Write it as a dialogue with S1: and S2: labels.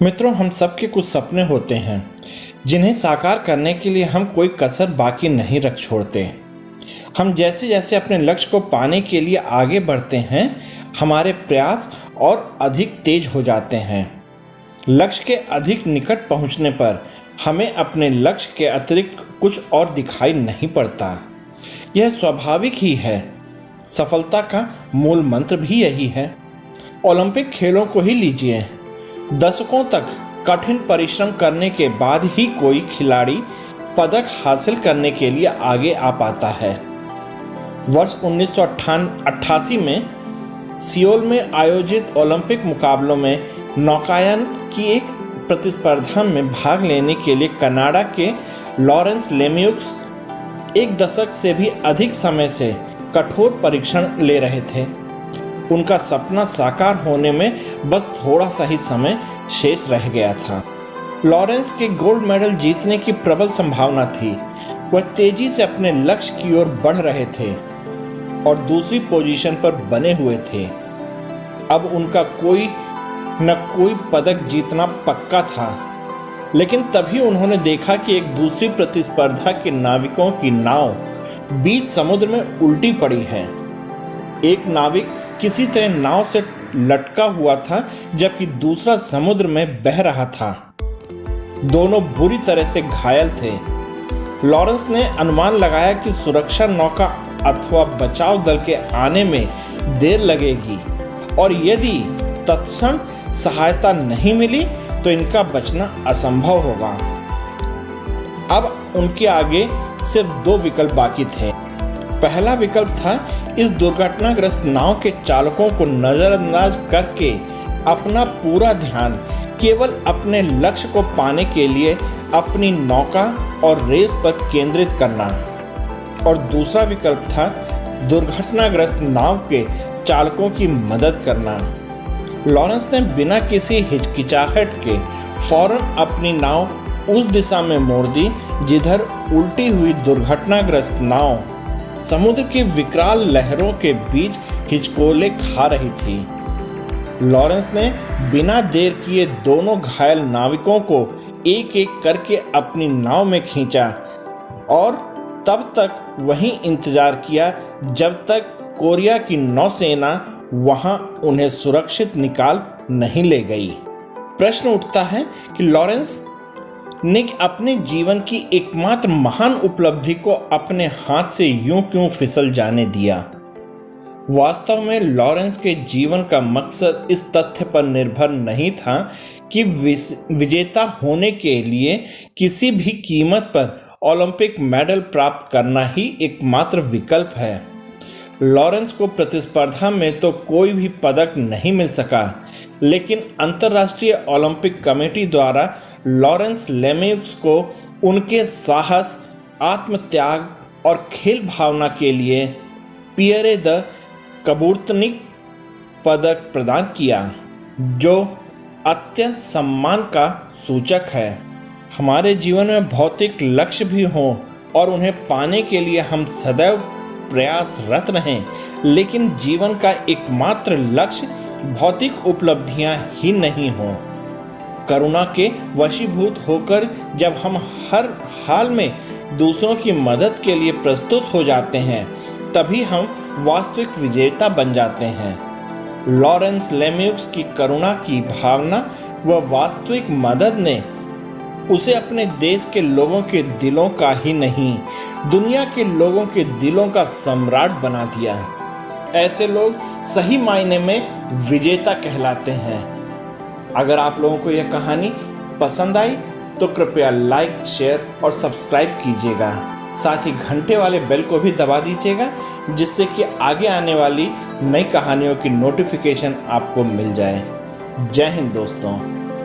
S1: मित्रों, हम सबके कुछ सपने होते हैं जिन्हें साकार करने के लिए हम कोई कसर बाकी नहीं रख छोड़ते। हम जैसे जैसे अपने लक्ष्य को पाने के लिए आगे बढ़ते हैं, हमारे प्रयास और अधिक तेज हो जाते हैं। लक्ष्य के अधिक निकट पहुंचने पर हमें अपने लक्ष्य के अतिरिक्त कुछ और दिखाई नहीं पड़ता। यह स्वाभाविक ही है। सफलता का मूल मंत्र भी यही है। ओलंपिक खेलों को ही लीजिए। दशकों तक कठिन परिश्रम करने के बाद ही कोई खिलाड़ी पदक हासिल करने के लिए आगे आ पाता है। वर्ष 1988 में सियोल में आयोजित ओलंपिक मुकाबलों में नौकायन की एक प्रतिस्पर्धा में भाग लेने के लिए कनाडा के लॉरेंस लेम्युक्स एक दशक से भी अधिक समय से कठोर परीक्षण ले रहे थे। उनका सपना साकार होने में बस थोड़ा सा ही समय शेष रह गया था। लॉरेंस के गोल्ड मेडल जीतने की प्रबल संभावना थी। वह तेजी से अपने लक्ष्य की ओर बढ़ रहे थे और दूसरी पोजीशन पर बने हुए थे। अब उनका कोई न कोई पदक जीतना पक्का था। लेकिन तभी उन्होंने देखा कि एक दूसरी प्रतिस्पर्धा के नाविकों की नाव बीच समुद्र में उल्टी पड़ी है। एक नाविक किसी तरह नाव से लटका हुआ था, जबकि दूसरा समुद्र में बह रहा था। दोनों बुरी तरह से घायल थे। लॉरेंस ने अनुमान लगाया कि सुरक्षा नौका अथवा बचाव दल के आने में देर लगेगी और यदि तत्क्षण सहायता नहीं मिली तो इनका बचना असंभव होगा। अब उनके आगे सिर्फ दो विकल्प बाकी थे। पहला विकल्प था इस दुर्घटनाग्रस्त नाव के चालकों को नजरअंदाज करके अपना पूरा ध्यान केवल अपने लक्ष्य को पाने के लिए अपनी नौका और रेस पर केंद्रित करना, और दूसरा विकल्प था दुर्घटनाग्रस्त नाव के चालकों की मदद करना। लॉरेंस ने बिना किसी हिचकिचाहट के फौरन अपनी नाव उस दिशा में मोड़ दी जिधर उल्टी हुई दुर्घटनाग्रस्त नाव समुद्र की विकराल लहरों के बीच हिचकोले खा रही थी। लॉरेंस ने बिना देर किए दोनों घायल नाविकों को एक एक करके अपनी नाव में खींचा और तब तक वहीं इंतजार किया जब तक कोरिया की नौसेना वहां उन्हें सुरक्षित निकाल नहीं ले गई। प्रश्न उठता है कि लॉरेंस ने अपने जीवन की एकमात्र महान उपलब्धि को अपने हाथ से यूं क्यों फिसल जाने दिया। वास्तव में लॉरेंस के जीवन का मकसद इस तथ्य पर निर्भर नहीं था कि विजेता होने के लिए किसी भी कीमत पर ओलंपिक मेडल प्राप्त करना ही एकमात्र विकल्प है। लॉरेंस को प्रतिस्पर्धा में तो कोई भी पदक नहीं मिल सका, लेकिन अंतर्राष्ट्रीय ओलंपिक कमेटी द्वारा लॉरेंस लेम्युक्स को उनके साहस, आत्मत्याग और खेल भावना के लिए पियरे द कबूर्तनिक पदक प्रदान किया, जो अत्यंत सम्मान का सूचक है। हमारे जीवन में भौतिक लक्ष्य भी हों और उन्हें पाने के लिए हम सदैव प्रयासरत रहें, लेकिन जीवन का एकमात्र लक्ष्य भौतिक उपलब्धियां ही नहीं हों। करुणा के वशीभूत होकर जब हम हर हाल में दूसरों की मदद के लिए प्रस्तुत हो जाते हैं, तभी हम वास्तविक विजेता बन जाते हैं। लॉरेंस लेम्युक्स की करुणा की भावना व वास्तविक मदद ने उसे अपने देश के लोगों के दिलों का ही नहीं, दुनिया के लोगों के दिलों का सम्राट बना दिया। ऐसे लोग सही मायने में विजेता कहलाते हैं। अगर आप लोगों को यह कहानी पसंद आई तो कृपया लाइक, शेयर और सब्सक्राइब कीजिएगा। साथ ही घंटे वाले बेल को भी दबा दीजिएगा, जिससे कि आगे आने वाली नई कहानियों की नोटिफिकेशन आपको मिल जाए। जय हिंद दोस्तों।